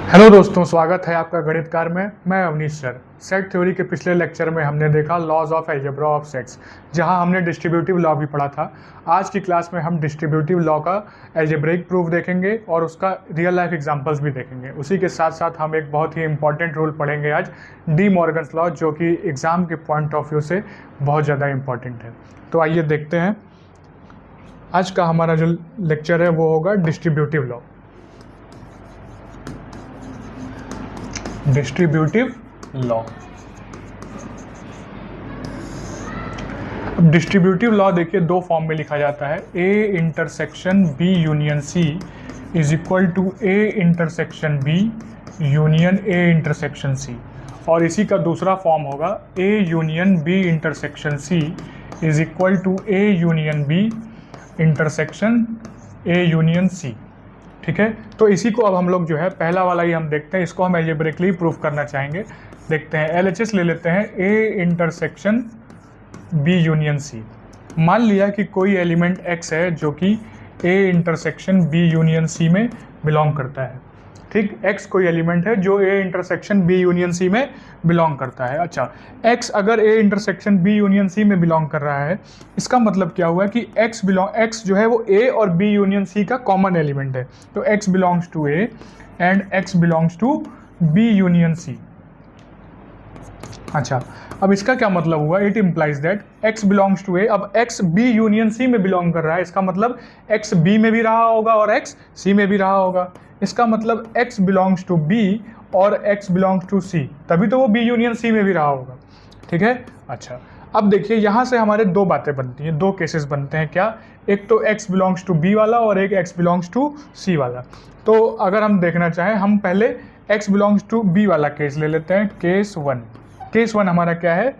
Hello दोस्तों, स्वागत है आपका गणितकार में। मैं अवनीश सर। सेट थ्योरी के पिछले लेक्चर में हमने देखा laws of algebra of sets, जहां हमने डिस्ट्रीब्यूटिव लॉ भी पढ़ा था। आज की क्लास में हम डिस्ट्रीब्यूटिव लॉ का अलजेब्रिक प्रूफ देखेंगे और उसका रियल लाइफ एग्जांपल्स भी देखेंगे। उसी के साथ साथ हम एक बहुत ही इंपॉर्टेंट रूल पढ़ेंगे आज, डी मॉर्गन्स लॉ, जो कि एग्ज़ाम के पॉइंट ऑफ व्यू से बहुत ज़्यादा इंपॉर्टेंट है। तो आइए देखते हैं। आज का हमारा जो लेक्चर है वो होगा डिस्ट्रीब्यूटिव लॉ। Distributive law. अब डिस्ट्रीब्यूटिव लॉ देखिए दो फॉर्म में लिखा जाता है, A intersection B union C is equal to A intersection B union A intersection C, और इसी का दूसरा फॉर्म होगा A union B intersection C is equal to A union B intersection A union C. ठीक है, तो इसी को अब हम लोग जो है पहला वाला ही हम देखते हैं, इसको हम अलजेब्रिकली प्रूफ करना चाहेंगे। देखते हैं, एलएचएस ले लेते हैं, A intersection B union C. मान लिया कि कोई एलिमेंट एक्स है जो कि A intersection B union C में बिलोंग करता है। ठीक, एक्स कोई एलिमेंट है जो A intersection B union C में बिलोंग करता है। अच्छा, एक्स अगर A intersection B union C में बिलोंग कर रहा है, इसका मतलब क्या हुआ कि एक्स जो है वो ए और बी यूनियन सी का कॉमन एलिमेंट है। तो X belongs to A and X belongs to B union C. अच्छा, अब इसका क्या मतलब हुआ? It implies that X belongs to A. अब एक्स बी यूनियन सी में बिलोंग कर रहा है, इसका मतलब एक्स बी में भी रहा होगा और एक्स सी में भी रहा होगा। इसका मतलब x बिलोंग्स टू b और x बिलोंग्स टू c, तभी तो वो b यूनियन c में भी रहा होगा। ठीक है। अच्छा, अब देखिए यहाँ से हमारे दो बातें बनती हैं, दो केसेस बनते हैं। क्या? एक तो x बिलोंग्स टू b वाला और एक x बिलोंग्स टू c वाला। तो अगर हम देखना चाहें, हम पहले x बिलोंग्स टू b वाला केस ले लेते हैं, केस वन। केस वन हमारा क्या है?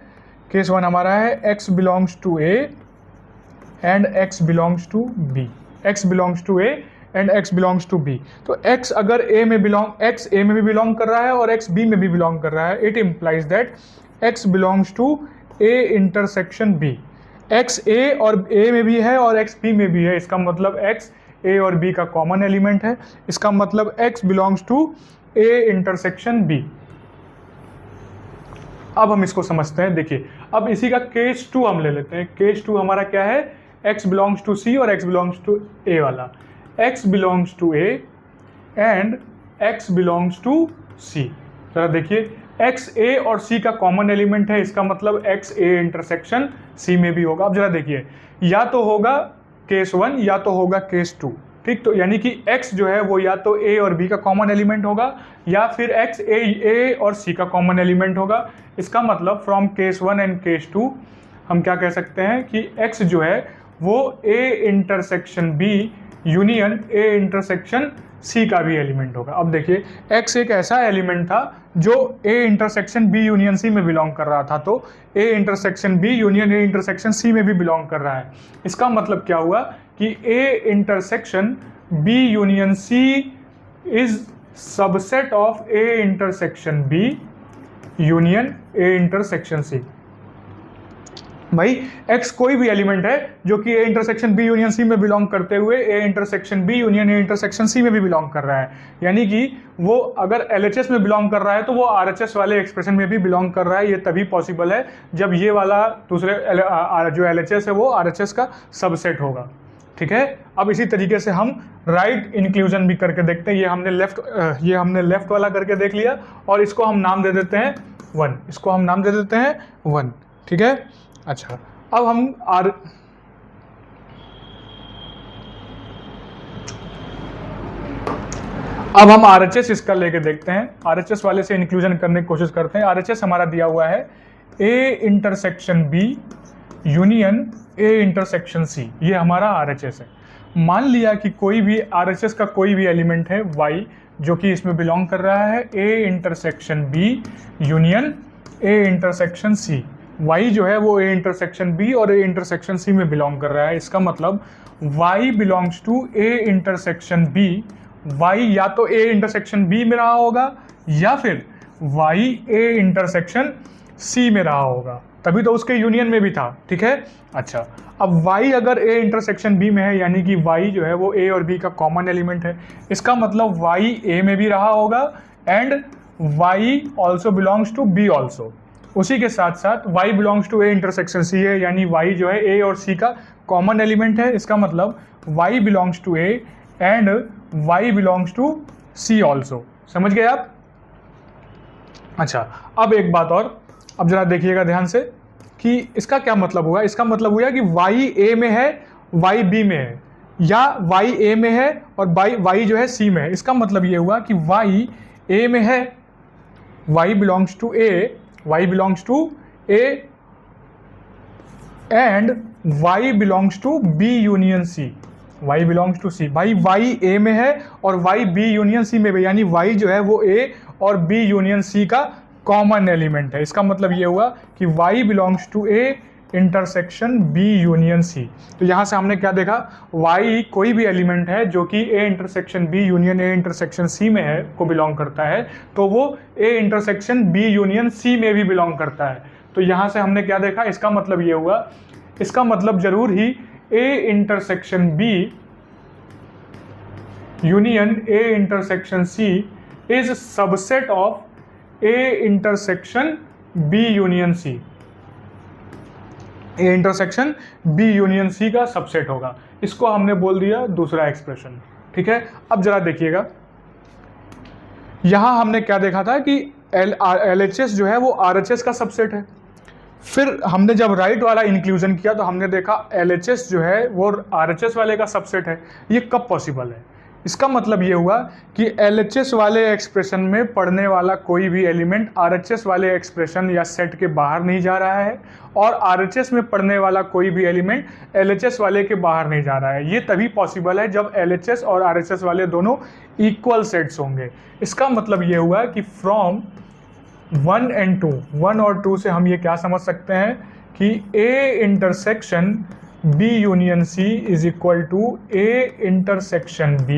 केस वन हमारा है x belongs to a and x belongs to b। x belongs to a and x belongs to b। तो x अगर a में x a में भी बिलोंग कर रहा है और x b में भी बिलोंग कर रहा है, it implies that x belongs to a intersection b। x a और a में भी है और x b में भी है, इसका मतलब x a और b का कॉमन एलिमेंट है। इसका मतलब x belongs to a intersection b। अब हम इसको समझते हैं। देखिए, अब इसी का केस टू हम ले लेते हैं। केस टू हमारा क्या है? x बिलोंग्स टू c और x बिलोंग्स टू a वाला। x belongs to a and x belongs to c। जरा देखिए, x a और c का कॉमन एलिमेंट है, इसका मतलब x a इंटरसेक्शन c में भी होगा। अब जरा देखिए, या तो होगा केस वन या तो होगा केस टू। ठीक, तो यानी कि x जो है वो या तो a और b का कॉमन एलिमेंट होगा या फिर x a और c का कॉमन एलिमेंट होगा। इसका मतलब from case one and case two हम क्या कह सकते हैं कि x जो है वो a intersection b union A intersection C का भी एलिमेंट होगा। अब देखिए, x एक ऐसा एलिमेंट था जो A intersection B union C में बिलोंग कर रहा था, तो A intersection B union A intersection C में भी बिलोंग कर रहा है। इसका मतलब क्या हुआ कि A intersection B union C is subset of A intersection B union A intersection C. भाई, x कोई भी एलिमेंट है जो कि A intersection B union C में बिलोंग करते हुए A intersection B union A intersection C में भी बिलोंग कर रहा है। यानी कि वो अगर एलएचएस में बिलोंग कर रहा है तो वो आरएचएस वाले एक्सप्रेशन में भी बिलोंग कर रहा है। ये तभी पॉसिबल है जब ये वाला दूसरे जो एलएचएस है वो आरएचएस का सबसेट होगा। ठीक है। अब इसी तरीके से हम राइट इंक्लूजन भी करके देखते हैं। ये हमने लेफ्ट वाला करके देख लिया और इसको हम नाम दे देते हैं वन। इसको हम नाम दे देते हैं वन। ठीक है। अच्छा, अब हम आरएचएस इसका लेके देखते हैं। आरएचएस वाले से इंक्लूजन करने की कोशिश करते हैं। आरएचएस हमारा दिया हुआ है A intersection B union A intersection C, ये हमारा आरएचएस है। मान लिया कि कोई भी आरएचएस का कोई भी एलिमेंट है वाई जो कि इसमें बिलोंग कर रहा है A intersection B union A intersection C. y जो है वो ए इंटरसेक्शन b और ए इंटरसेक्शन c में बिलोंग कर रहा है। इसका मतलब y belongs to A intersection b। y या तो ए इंटरसेक्शन b में रहा होगा या फिर y ए इंटरसेक्शन c में रहा होगा, तभी तो उसके यूनियन में भी था। ठीक है। अच्छा, अब y अगर a इंटरसेक्शन b में है यानी कि y जो है वो a और b का कॉमन एलिमेंट है। इसका मतलब y a में भी रहा होगा and y also belongs to b also. उसी के साथ साथ y belongs to a intersection c है, यानी y जो है a और c का कॉमन एलिमेंट है। इसका मतलब y belongs to a and y belongs to c also. समझ गए आप? अच्छा, अब एक बात और, अब जरा देखिएगा ध्यान से कि इसका क्या मतलब हुआ। इसका मतलब हुआ कि y a में है, y b में है, या y a में है और y जो है c में है। इसका मतलब ये हुआ कि y a में है, y belongs to a, y belongs to a and y belongs to b union c, y belongs to c। भाई y a में है और y b यूनियन c में भी, यानी y जो है वो a और b यूनियन c का कॉमन एलिमेंट है। इसका मतलब ये हुआ कि y belongs to a intersection b union c। तो यहाँ से हमने क्या देखा, y कोई भी एलिमेंट है जो कि a intersection b union a intersection c में है को बिलोंग करता है, तो वो a intersection b union c में भी बिलोंग करता है। तो यहाँ से हमने क्या देखा, इसका मतलब ये हुआ, इसका मतलब जरूर ही a intersection b union a intersection c is subset of a intersection b union c। A intersection B union C का सबसेट होगा। इसको हमने बोल दिया दूसरा एक्सप्रेशन। ठीक है, अब जरा देखिएगा, यहां हमने क्या देखा था कि LHS जो है वो RHS का सबसेट है। फिर हमने जब राइट वाला इंक्लूजन किया तो हमने देखा LHS जो है वो RHS वाले का सबसेट है। ये कब पॉसिबल है? इसका मतलब ये हुआ कि LHS वाले एक्सप्रेशन में पढ़ने वाला कोई भी एलिमेंट RHS वाले एक्सप्रेशन या सेट के बाहर नहीं जा रहा है, और RHS में पढ़ने वाला कोई भी एलिमेंट LHS वाले के बाहर नहीं जा रहा है। ये तभी पॉसिबल है जब LHS और RHS वाले दोनों इक्वल सेट्स होंगे। इसका मतलब ये हुआ कि फ्रॉम 1 and 2, 1 और 2 से हम ये क्या समझ सकते हैं कि A intersection B union C is equal to A intersection B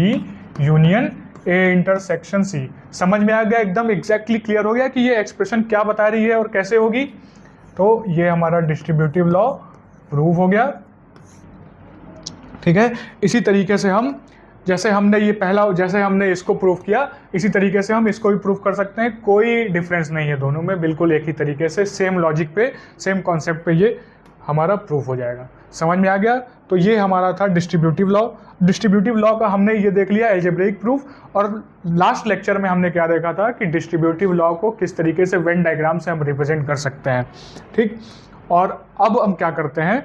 union A intersection C। समझ में आ गया? एकदम एग्जैक्टली क्लियर हो गया कि ये एक्सप्रेशन क्या बता रही है और कैसे होगी। तो ये हमारा डिस्ट्रीब्यूटिव लॉ प्रूव हो गया। ठीक है, इसी तरीके से हम, जैसे हमने ये पहला, जैसे हमने इसको प्रूव किया, इसी तरीके से हम इसको भी प्रूव कर सकते हैं। कोई डिफरेंस नहीं है दोनों में, बिल्कुल एक ही तरीके से, सेम लॉजिक पे, सेम कॉन्सेप्ट पे ये हमारा प्रूफ हो जाएगा। समझ में आ गया? तो ये हमारा था डिस्ट्रीब्यूटिव लॉ। डिस्ट्रीब्यूटिव लॉ का हमने ये देख लिया अलजेब्रिक प्रूफ, और लास्ट लेक्चर में हमने क्या देखा था कि डिस्ट्रीब्यूटिव लॉ को किस तरीके से वेन डायग्राम से हम रिप्रेजेंट कर सकते हैं। ठीक, और अब हम क्या करते हैं,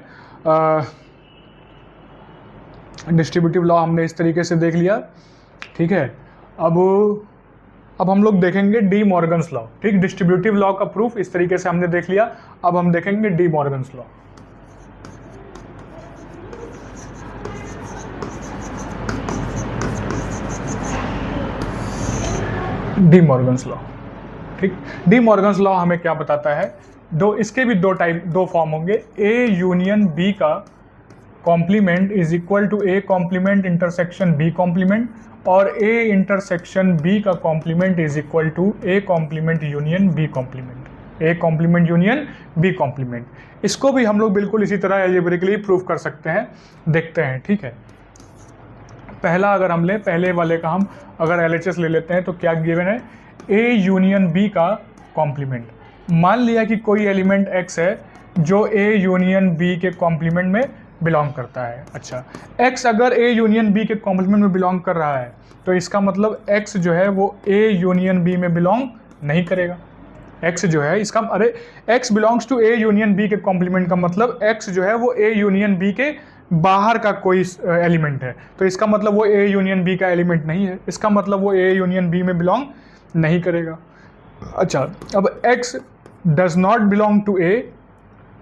डिस्ट्रीब्यूटिव लॉ हमने इस तरीके से देख लिया। ठीक है, अब हम लोग देखेंगे डी मॉर्गन्स लॉ। ठीक, डिस्ट्रीब्यूटिव लॉ का प्रूफ इस तरीके से हमने देख लिया। अब हम देखेंगे De Morgan's law. De Morgan's law. ठीक, डी मॉर्गन्स लॉ हमें क्या बताता है, इसके भी दो फॉर्म होंगे। ए यूनियन बी का complement is equal to A complement intersection B complement, और ए इंटरसेक्शन बी का complement is equal to A complement union B complement, A complement union B complement. इसको भी हम लोग बिल्कुल इसी तरह अलजेब्रिकली प्रूव कर सकते हैं। देखते हैं। ठीक है, पहला अगर हम लें, पहले वाले का हम अगर LHS ले लेते हैं तो क्या गिवन है, ए यूनियन बी का कॉम्प्लीमेंट। मान लिया कि कोई एलिमेंट x है जो ए यूनियन बी के कॉम्प्लीमेंट में बिलोंग करता है। अच्छा, x अगर a यूनियन b के कॉम्प्लीमेंट में बिलोंग कर रहा है तो इसका मतलब x जो है वो a यूनियन b में बिलोंग नहीं करेगा। x जो है इसका, अरे x belongs to a union b के कॉम्प्लीमेंट का मतलब x जो है वो a यूनियन b के बाहर का कोई एलिमेंट है, तो इसका मतलब वो a यूनियन b का एलिमेंट नहीं है। इसका मतलब वो a यूनियन b में बिलोंग नहीं करेगा। अच्छा, अब x does not belong to a,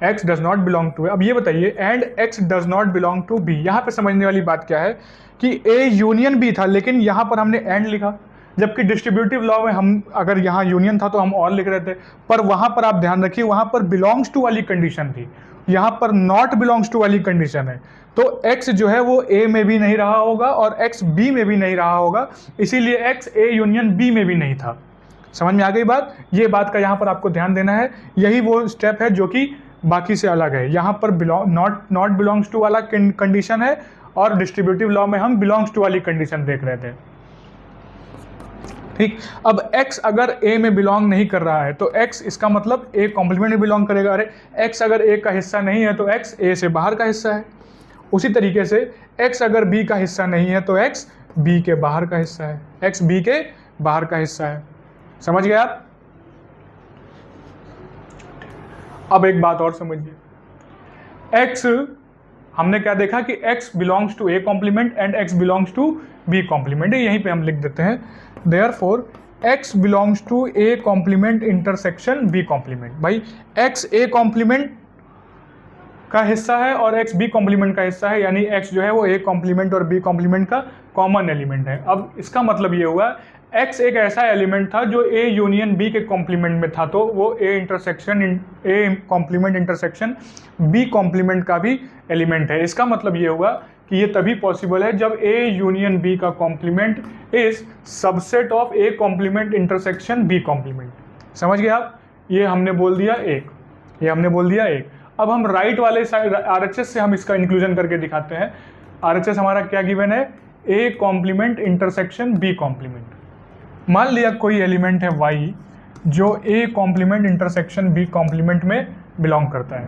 x does not belong to, अब ये बताइए and x does not belong to b। यहाँ पे समझने वाली बात क्या है कि a यूनियन b था, लेकिन यहाँ पर हमने एंड लिखा, जबकि डिस्ट्रीब्यूटिव लॉ में हम अगर यहाँ यूनियन था तो हम और लिख रहे थे। पर वहाँ पर आप ध्यान रखिए, वहाँ पर बिलोंग्स टू वाली कंडीशन थी, यहाँ पर नॉट बिलोंग्स टू वाली कंडीशन है। तो x जो है वो a में भी नहीं रहा होगा और x b में भी नहीं रहा होगा, इसीलिए x a यूनियन b में भी नहीं था। समझ में आ गई बात? ये बात का यहाँ पर आपको ध्यान देना है। यही वो स्टेप है जो कि बाकी से अलग है। यहाँ पर नॉट बिलोंग्स टू वाला कंडीशन है और डिस्ट्रीब्यूटिव लॉ में हम बिलोंग्स टू वाली कंडीशन देख रहे थे। ठीक। अब x अगर a में बिलोंग नहीं कर रहा है तो x इसका मतलब a कॉम्प्लीमेंट में बिलोंग करेगा। अरे x अगर a का हिस्सा नहीं है तो x a से बाहर का हिस्सा है। उसी तरीके से x अगर b का हिस्सा नहीं है तो x b के बाहर का हिस्सा है, x b के बाहर का हिस्सा है। समझ गए आप? अब एक बात और समझिए, x हमने क्या देखा कि x belongs to a complement and x belongs to b complement है। यहीं पे हम लिख देते हैं therefore x belongs to a complement intersection b complement. भाई x a कॉम्प्लीमेंट का हिस्सा है और x b कॉम्प्लीमेंट का हिस्सा है, यानी x जो है वो a कॉम्प्लीमेंट और b कॉम्प्लीमेंट का कॉमन एलिमेंट है। अब इसका मतलब ये हुआ x एक ऐसा एलिमेंट था जो a यूनियन b के कॉम्प्लीमेंट में था, तो वो a complement intersection b complement का भी एलिमेंट है। इसका मतलब ये हुआ कि ये तभी पॉसिबल है जब a यूनियन b का complement is subset of a complement intersection b complement. समझ गए आप? ये हमने बोल दिया एक, ये हमने बोल दिया एक। अब हम राइट वाले साइड RHS से हम इसका इंक्लूजन करके दिखाते हैं। RHS हमारा क्या गिवन है? a complement intersection b complement. मान लिया कोई एलिमेंट है y जो a complement intersection b complement में बिलोंग करता है,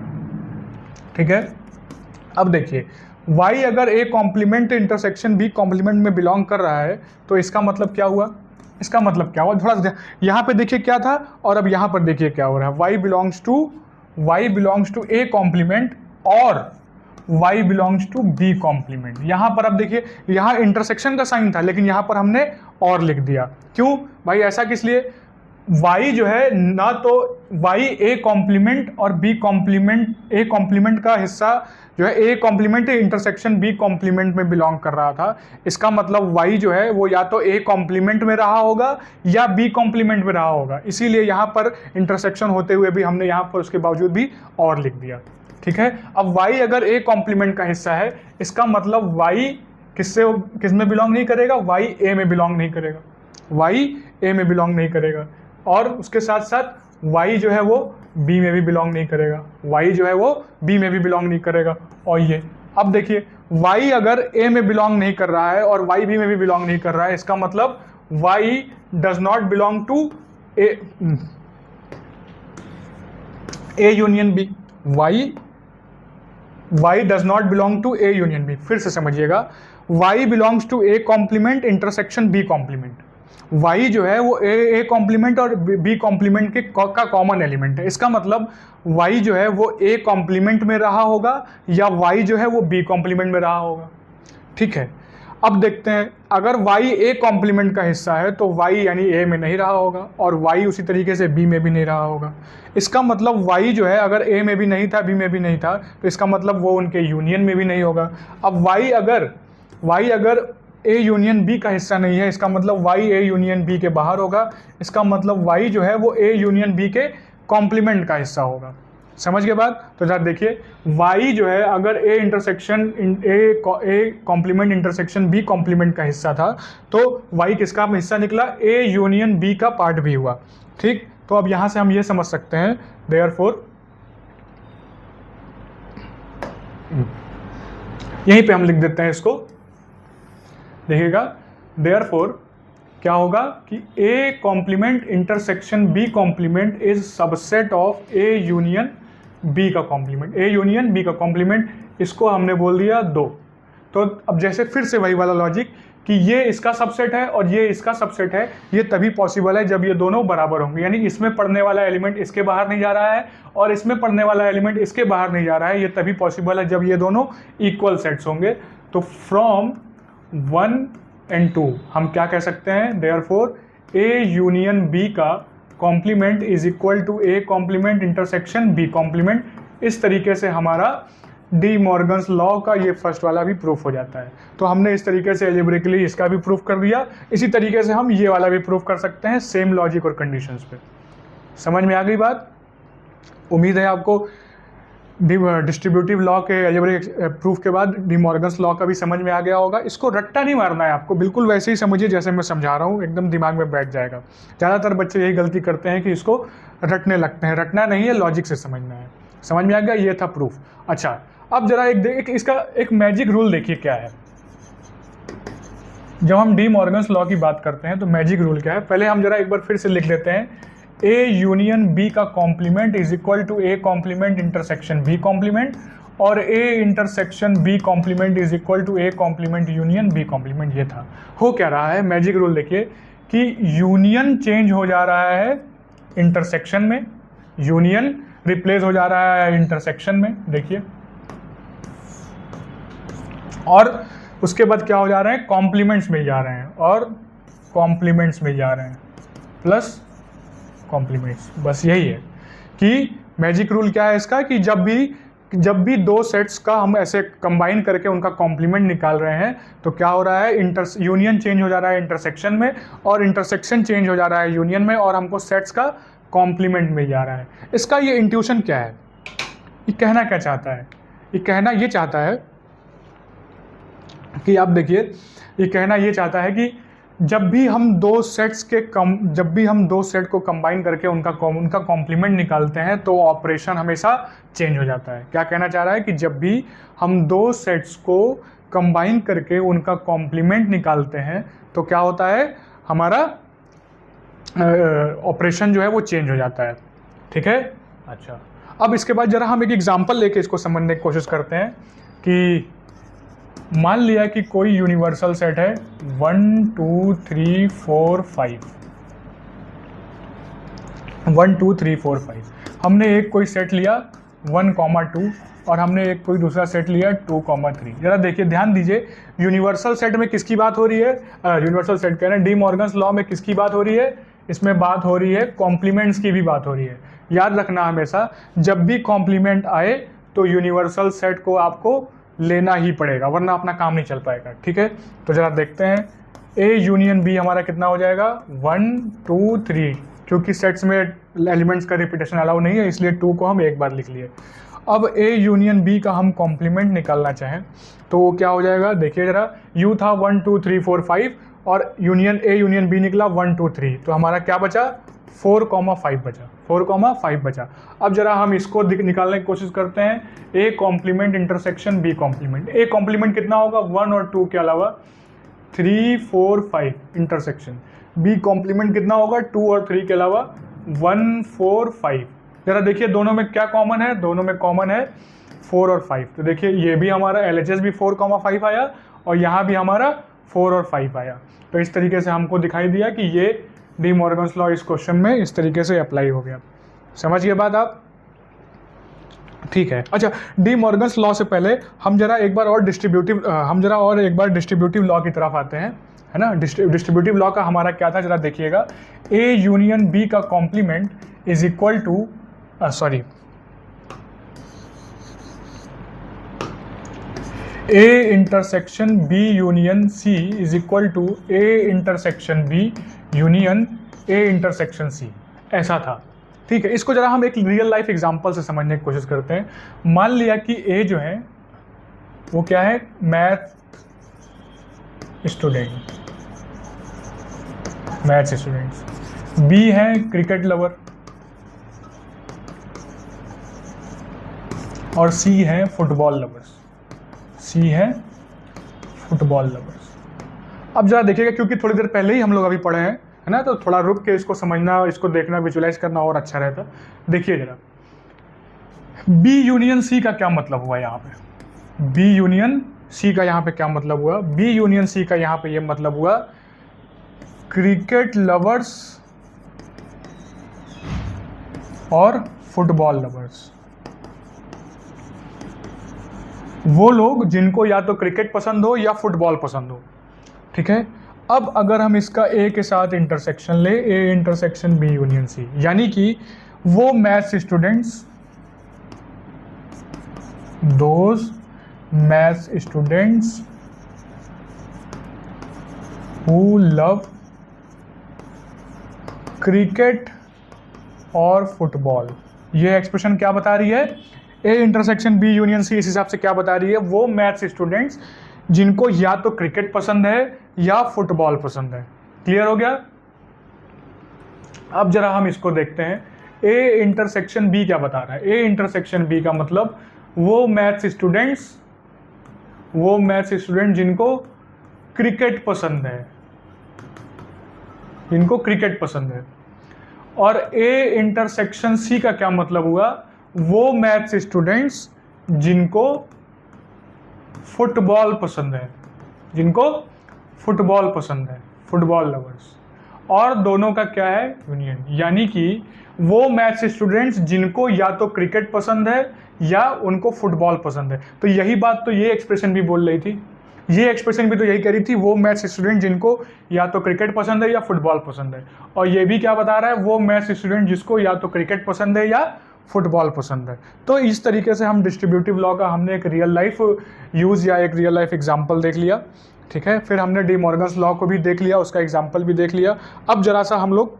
ठीक है। अब देखिए y अगर a complement intersection b complement में बिलोंग कर रहा है तो इसका मतलब क्या हुआ? इसका मतलब क्या हुआ? थोड़ा सा यहाँ पे देखिए क्या था और अब यहाँ पर देखिए क्या हो रहा है। y belongs to a complement और y belongs to b complement. यहाँ पर अब देखिए यहाँ इंटरसेक्शन का साइन था लेकिन यहाँ पर हमने और लिख दिया। क्यों भाई? ऐसा किस लिए? y जो है ना तो y a कॉम्प्लीमेंट और b कॉम्प्लीमेंट, a कॉम्प्लीमेंट का हिस्सा जो है a complement intersection b complement में बिलोंग कर रहा था। इसका मतलब y जो है वो या तो a कॉम्प्लीमेंट में रहा होगा या b कॉम्प्लीमेंट में रहा होगा, इसीलिए यहाँ पर इंटरसेक्शन होते हुए भी हमने यहाँ पर उसके बावजूद भी और लिख दिया, ठीक है। अब y अगर a कॉम्प्लीमेंट का हिस्सा है, इसका मतलब y किस में बिलोंग नहीं करेगा? y a में बिलोंग नहीं करेगा, y a में बिलोंग नहीं करेगा। और उसके साथ साथ y जो है वो b में भी बिलोंग नहीं करेगा, y जो है वो b में भी बिलोंग नहीं करेगा। और ये अब देखिए y अगर a में बिलोंग नहीं कर रहा है और y b में भी बिलोंग नहीं कर रहा है, इसका मतलब y does not belong to a union b। y does not belong to a union b। फिर से समझिएगा, y belongs to a complement intersection b complement. y जो है वो a कॉम्प्लीमेंट और b कॉम्प्लीमेंट के का कॉमन एलिमेंट है। इसका मतलब y जो है वो a कॉम्प्लीमेंट में रहा होगा या y जो है वो b कॉम्प्लीमेंट में रहा होगा, ठीक है। अब देखते हैं, अगर y a कॉम्प्लीमेंट का हिस्सा है तो y यानी a में नहीं रहा होगा और y उसी तरीके से b में भी नहीं रहा होगा। इसका मतलब y जो है अगर a में भी नहीं था, b में भी नहीं था, तो इसका मतलब वो उनके यूनियन में भी नहीं होगा। अब y अगर a यूनियन b का हिस्सा नहीं है, इसका मतलब y a यूनियन b के बाहर होगा। इसका मतलब y जो है वो a यूनियन b के कॉम्प्लीमेंट का हिस्सा होगा। समझ गए बात? तो जरा देखिए y जो है अगर a complement intersection b complement का हिस्सा था तो y किसका हिस्सा निकला? a यूनियन b का पार्ट भी हुआ, ठीक। तो अब यहां से हम ये समझ सकते हैं देयरफॉर यहीं पे हम लिख देते हैं इसको, देखिएगा देयरफॉर क्या होगा कि a complement intersection b complement is subset of a union b का कॉम्प्लीमेंट। a यूनियन b का कॉम्प्लीमेंट, इसको हमने बोल दिया 2। तो अब जैसे फिर से वही वाला लॉजिक कि ये इसका सबसेट है और ये इसका सबसेट है, ये तभी पॉसिबल है जब ये दोनों बराबर होंगे, यानी इसमें पढ़ने वाला एलिमेंट इसके बाहर नहीं जा रहा है और इसमें पढ़ने वाला एलिमेंट इसके बाहर नहीं जा रहा है। ये तभी पॉसिबल है जब ये दोनों इक्वल सेट्स होंगे। तो फ्रॉम 1 and 2 हम क्या कह सकते हैं? देयरफॉर a यूनियन b का complement is equal to a complement intersection b complement. इस तरीके से हमारा डी मॉर्गन्स लॉ का ये फर्स्ट वाला भी प्रूफ हो जाता है। तो हमने इस तरीके से एल्जेब्रिकली इसका भी प्रूफ कर दिया। इसी तरीके से हम ये वाला भी प्रूफ कर सकते हैं सेम लॉजिक और कंडीशंस पे। समझ में आ गई बात? उम्मीद है आपको डिस्ट्रीब्यूटिव लॉ के एल्जेब्रिक प्रूफ के बाद डी मॉर्गन्स लॉ का भी समझ में आ गया होगा। इसको रट्टा नहीं मारना है आपको, बिल्कुल वैसे ही समझिए जैसे मैं समझा रहा हूँ, एकदम दिमाग में बैठ जाएगा। ज़्यादातर बच्चे यही गलती करते हैं कि इसको रटने लगते हैं। रटना नहीं है, लॉजिक से समझना है। समझ में आ गया? ये था प्रूफ। अच्छा, अब जरा इसका एक मैजिक रूल देखिए क्या है। जब हम डी मॉर्गन्स लॉ की बात करते हैं तो मैजिक रूल क्या है, पहले हम जरा एक बार फिर से लिख देते हैं। ए यूनियन बी का complement is equal to A complement intersection B complement, और A intersection B complement is equal to A complement union B complement. ये था। हो क्या रहा है, मैजिक रूल देखिए कि यूनियन चेंज हो जा रहा है इंटरसेक्शन में, यूनियन रिप्लेस हो जा रहा है इंटरसेक्शन में, देखिए, और उसके बाद क्या हो जा रहे हैं, कॉम्प्लीमेंट्स मिल जा रहे हैं, और कॉम्प्लीमेंट्स मिल जा रहे हैं प्लस कॉम्प्लीमेंट्स। बस यही है कि मैजिक रूल क्या है इसका, कि जब भी दो सेट्स का हम ऐसे कंबाइन करके उनका कॉम्प्लीमेंट निकाल रहे हैं तो क्या हो रहा है, यूनियन चेंज हो जा रहा है इंटरसेक्शन में, और इंटरसेक्शन चेंज हो जा रहा है यूनियन में, और हमको सेट्स का कॉम्प्लीमेंट मिल जा रहा है। इसका ये इंट्यूशन क्या है, ये कहना क्या चाहता है, ये कहना ये चाहता है कि आप देखिए, ये कहना ये चाहता है कि जब भी हम दो सेट को कंबाइन करके उनका कॉम्प्लीमेंट निकालते हैं तो ऑपरेशन हमेशा चेंज हो जाता है। क्या कहना चाह रहा है कि जब भी हम दो सेट्स को कंबाइन करके उनका कॉम्प्लीमेंट निकालते हैं तो क्या होता है, हमारा ऑपरेशन जो है वो चेंज हो जाता है। ठीक है। अच्छा, अब इसके बाद जरा हम एक एग्जांपल लेके इसको समझने की कोशिश करते हैं कि मान लिया कि कोई यूनिवर्सल सेट है 1 2 3 4 5, 1 2 3 4 5। हमने एक कोई सेट लिया 1, 2 और हमने एक कोई दूसरा सेट लिया 2, 3। जरा देखिए, ध्यान दीजिए, यूनिवर्सल सेट में किसकी बात हो रही है, यूनिवर्सल सेट कह रहे हैं, डी मॉर्गन्स लॉ में किसकी बात हो रही है, इसमें बात हो रही है कॉम्प्लीमेंट्स की भी बात हो रही है। याद रखना हमेशा, जब भी कॉम्प्लीमेंट आए तो यूनिवर्सल सेट को आपको लेना ही पड़ेगा, वरना अपना काम नहीं चल पाएगा। ठीक है, तो जरा देखते हैं, ए यूनियन बी हमारा कितना हो जाएगा, 1 2 3, क्योंकि सेट्स में एलिमेंट्स का रिपीटेशन अलाउ नहीं है इसलिए 2 को हम एक बार लिख लिए। अब ए यूनियन बी का हम कॉम्प्लीमेंट निकालना चाहें तो वो क्या हो जाएगा, देखिए जरा, यू था 1 2 3 4 5 और ए यूनियन बी निकला 1 2 3, तो हमारा क्या बचा, 4, 5 बचा, 4, 5 बचा। अब जरा हम इसको निकालने की कोशिश करते हैं, A complement intersection B complement. A complement कितना होगा, 1 और 2 के अलावा 3 4 5 इंटरसेक्शन। बी कॉम्प्लीमेंट कितना होगा, 2 और 3 के अलावा 1 4 5। जरा देखिए दोनों में क्या कॉमन है, दोनों में कॉमन है 4 और 5। तो देखिए ये भी हमारा LHS भी 4, 5 आया और यहाँ भी हमारा 4 और 5 आया। तो इस तरीके से हमको दिखाई दिया कि ये डी मॉर्गन्स लॉ इस क्वेश्चन में इस तरीके से अप्लाई हो गया। समझ गए बात आप? ठीक है। अच्छा, डी मॉर्गन्स लॉ से पहले हम जरा एक बार और डिस्ट्रीब्यूटिव लॉ की तरफ आते हैं, है ना। डिस्ट्रीब्यूटिव लॉ का हमारा क्या था, जरा देखिएगा, ए यूनियन बी का complement is equal to A intersection B union C is equal to A intersection B union A intersection C, ऐसा था। ठीक है, इसको जरा हम एक रियल लाइफ एग्जांपल से समझने की कोशिश करते हैं। मान लिया कि ए जो है वो क्या है, मैथ्स स्टूडेंट्स, बी है क्रिकेट लवर और सी है फुटबॉल लवर्स, अब जरा देखिएगा, क्योंकि थोड़ी देर पहले ही हम लोग अभी पढ़े हैं, है ना, तो थोड़ा रुक के इसको समझना, इसको देखना, विजुलाइज करना और अच्छा रहता। देखिए जरा, बी यूनियन सी का क्या मतलब हुआ यहाँ पे, बी यूनियन सी का यहाँ पे क्या मतलब हुआ, बी यूनियन सी का यहाँ पे ये मतलब हुआ, क्रिकेट लवर्स और फुटबॉल लवर्स, वो लोग जिनको या तो क्रिकेट पसंद हो या फुटबॉल पसंद हो। ठीक है, अब अगर हम इसका ए के साथ इंटरसेक्शन ले, A intersection B union C, यानी कि वो maths students, those maths students who love cricket और फुटबॉल, ये एक्सप्रेशन क्या बता रही है, A intersection B union C इस हिसाब से क्या बता रही है, वो मैथ्स स्टूडेंट्स जिनको या तो क्रिकेट पसंद है या फुटबॉल पसंद है। क्लियर हो गया? अब जरा हम इसको देखते हैं, ए इंटरसेक्शन बी क्या बता रहा है, ए इंटरसेक्शन बी का मतलब वो मैथ्स स्टूडेंट जिनको क्रिकेट पसंद है, जिनको क्रिकेट पसंद है। और ए इंटरसेक्शन सी का क्या मतलब हुआ, वो मैथ्स स्टूडेंट्स जिनको फुटबॉल पसंद है, जिनको फुटबॉल पसंद है, फुटबॉल लवर्स। और दोनों का क्या है, यूनियन, यानी कि वो मैथ्स स्टूडेंट्स जिनको या तो क्रिकेट पसंद है या उनको फुटबॉल पसंद है। तो यही बात तो ये एक्सप्रेशन भी बोल रही थी, ये एक्सप्रेशन भी तो यही कह रही थी, वो मैथ्स स्टूडेंट जिनको या तो क्रिकेट पसंद है या फुटबॉल पसंद है। और ये भी क्या बता रहा है, वो मैथ्स स्टूडेंट जिसको या तो क्रिकेट पसंद है या फुटबॉल पसंद है। तो इस तरीके से हम डिस्ट्रीब्यूटिव लॉ का हमने एक रियल लाइफ यूज़ या एक रियल लाइफ एग्जाम्पल देख लिया, ठीक है। फिर हमने डी मॉर्गन्स लॉ को भी देख लिया, उसका एग्जाम्पल भी देख लिया। अब जरा सा हम लोग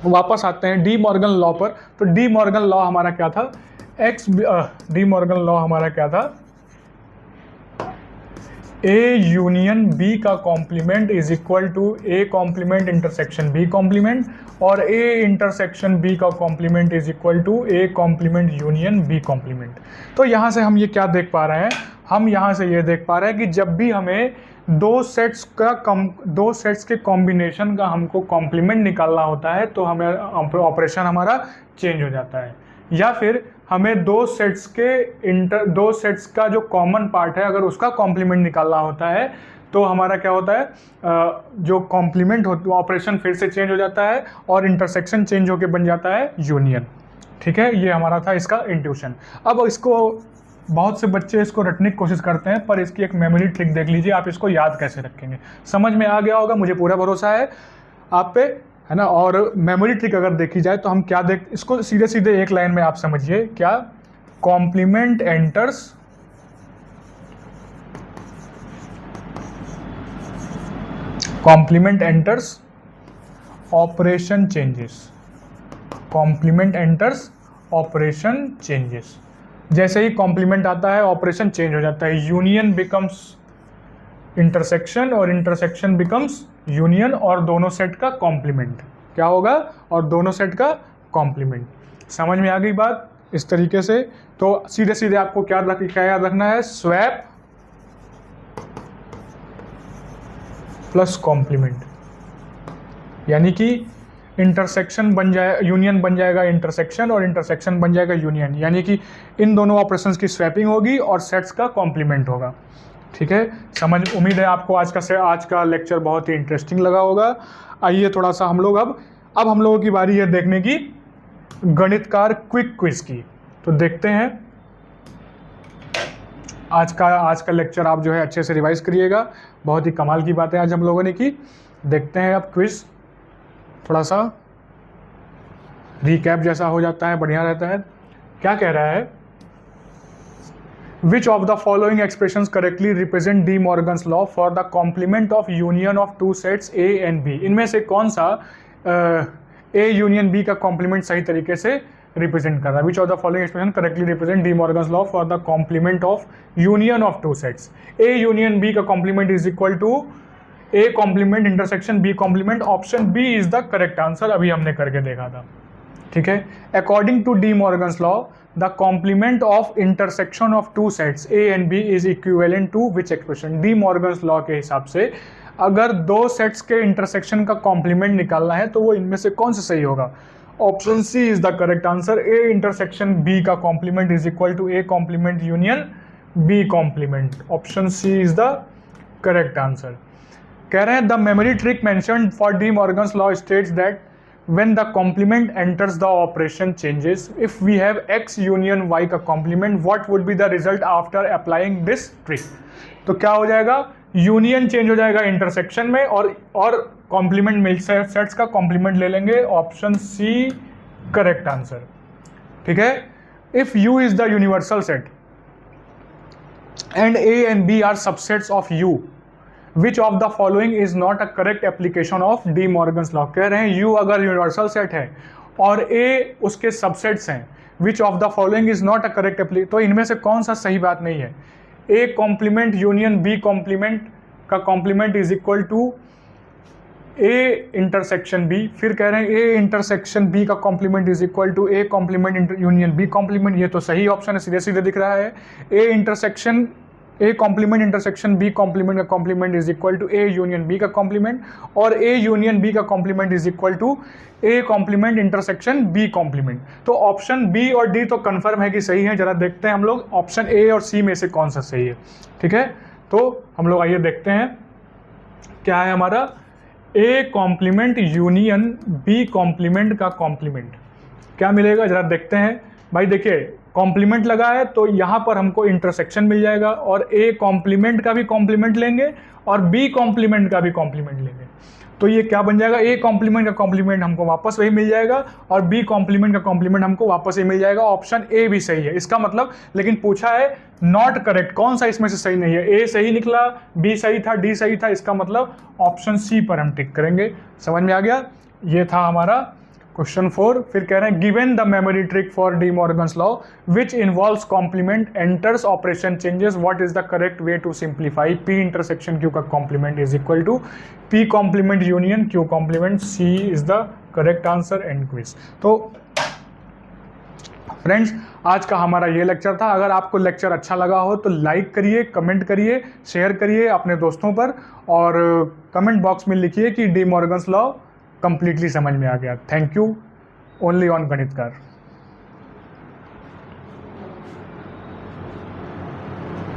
वापस आते हैं डी मॉर्गन लॉ पर। तो डी मॉर्गन लॉ हमारा क्या था, डी मॉर्गन लॉ हमारा क्या था, ए यूनियन बी का complement is equal to A complement intersection B complement, और ए इंटरसेक्शन बी का complement is equal to A complement union B complement. तो यहाँ से हम ये क्या देख पा रहे हैं, हम यहाँ से ये देख पा रहे हैं कि जब भी हमें दो सेट्स के कॉम्बिनेशन का हमको कॉम्प्लीमेंट निकालना होता है तो हमें ऑपरेशन हमारा चेंज हो जाता है। या फिर हमें दो सेट्स का जो कॉमन पार्ट है अगर उसका कॉम्प्लीमेंट निकालना होता है तो हमारा क्या होता है, जो कॉम्प्लीमेंट होता ऑपरेशन फिर से चेंज हो जाता है और इंटरसेक्शन चेंज होकर बन जाता है यूनियन, ठीक है। ये हमारा था इसका इंट्यूशन। अब इसको बहुत से बच्चे इसको रटने की कोशिश करते हैं, पर इसकी एक मेमोरी ट्रिक देख लीजिए, आप इसको याद कैसे रखेंगे। समझ में आ गया होगा, मुझे पूरा भरोसा है आप पे, है ना। और मेमोरी ट्रिक अगर देखी जाए तो हम क्या इसको सीधे सीधे एक लाइन में आप समझिए, क्या, complement enters operation changes, complement enters operation changes. जैसे ही कॉम्प्लीमेंट आता है ऑपरेशन चेंज हो जाता है, यूनियन बिकम्स इंटरसेक्शन और इंटरसेक्शन बिकम्स यूनियन, और दोनों सेट का कॉम्प्लीमेंट क्या होगा, और दोनों सेट का कॉम्प्लीमेंट। समझ में आ गई बात इस तरीके से। तो सीधे सीधे आपको क्या याद रखना है, स्वैप प्लस कॉम्प्लीमेंट, यानी कि इंटरसेक्शन बन जाए, यूनियन बन जाएगा इंटरसेक्शन और इंटरसेक्शन बन जाएगा यूनियन, यानी कि इन दोनों ऑपरेशंस की स्वैपिंग होगी और सेट्स का कॉम्प्लीमेंट होगा, ठीक है। उम्मीद है आपको आज का लेक्चर बहुत ही इंटरेस्टिंग लगा होगा। आइए थोड़ा सा हम लोग अब हम लोगों की बारी है देखने की गणितकार क्विक क्विज की। तो देखते हैं आज का लेक्चर आप जो है अच्छे से रिवाइज करिएगा, बहुत ही कमाल की बातें आज हम लोगों ने की। देखते हैं अब क्विज, थोड़ा सा रिकैप जैसा हो जाता है, बढ़िया रहता है। क्या कह रहा है, Which of the following expressions correctly represent De Morgan's law for the complement of union of two sets A and B? इनमें से कौन सा A यूनियन B का कॉम्प्लीमेंट सही तरीके से रिप्रेजेंट कर रहा है? Which of the following expression correctly represent De Morgan's law for the complement of union of two sets? A union B का complement is equal to A complement intersection B complement. Option B is the correct answer, अभी हमने करके देखा था, ठीक है। According to De Morgan's law the complement of intersection of two sets A and B is equivalent to which expression? De Morgan's law के हिसाब से अगर दो सेट्स के इंटरसेक्शन का कॉम्प्लीमेंट निकालना है तो वो इनमें से कौन सा सही होगा? Option C is the correct answer. A intersection B का complement is equal to A complement union B complement. Option C is the correct answer. कह रहे हैं the memory trick mentioned for De Morgan's law states that when the complement enters the operation changes. If we have x union y का complement, what would be the result after applying this trick? तो क्या हो जाएगा, union change हो जाएगा intersection में और complement मिल sets का कॉम्प्लीमेंट ले लेंगे। ऑप्शन सी करेक्ट आंसर, ठीक है। If u is the universal set and a and b are subsets of u, Which of the following is not a correct application of De Morgan's law? कह रहे हैं U अगर universal set है और A उसके subsets हैं, Which of the following is not a correct application? तो इनमें से कौन सा सही बात नहीं है? A complement union B complement का complement is equal to A intersection B। फिर कह रहे हैं A इंटरसेक्शन B का complement is equal to A complement union B complement. ये तो सही ऑप्शन है, सीधे सीधे दिख रहा है। A intersection A complement intersection B complement का complement is equal to A union B का कॉम्प्लीमेंट, और ए यूनियन बी का complement is equal to A complement intersection B complement. तो ऑप्शन बी और डी तो कंफर्म है कि सही है। जरा देखते हैं हम लोग ऑप्शन ए और सी में से कौन सा सही है। ठीक है, तो हम लोग आइए देखते हैं क्या है हमारा A complement union B complement का कॉम्प्लीमेंट क्या मिलेगा। जरा देखते हैं भाई। देखिए कॉम्प्लीमेंट लगा है तो यहाँ पर हमको इंटरसेक्शन मिल जाएगा, और ए कॉम्प्लीमेंट का भी कॉम्प्लीमेंट लेंगे और बी कॉम्प्लीमेंट का भी कॉम्प्लीमेंट लेंगे, तो ये क्या बन जाएगा, ए कॉम्प्लीमेंट का कॉम्प्लीमेंट हमको वापस वही मिल जाएगा और बी कॉम्प्लीमेंट का कॉम्प्लीमेंट हमको वापस ही मिल जाएगा। ऑप्शन ए भी सही है इसका मतलब। लेकिन पूछा है नॉट करेक्ट, कौन सा इसमें से सही नहीं है। ए सही निकला, बी सही था, डी सही था, इसका मतलब ऑप्शन सी पर हम टिक करेंगे। समझ में आ गया। ये था हमारा क्वेश्चन 4। फिर कह रहे हैं given the memory trick for De Morgan's law which involves complement enters operation changes, what is the correct way to simplify. P intersection Q का complement is equal to P complement union Q complement, C is the correct answer. And quiz. तो friends आज का हमारा ये lecture था। अगर आपको lecture अच्छा लगा हो तो लाइक करिए, कमेंट करिए, शेयर करिए अपने दोस्तों पर, और कमेंट बॉक्स में लिखिए कि डी मॉर्गन्स लॉ कंप्लीटली समझ में आ गया। Thank you. Only on गणितकार।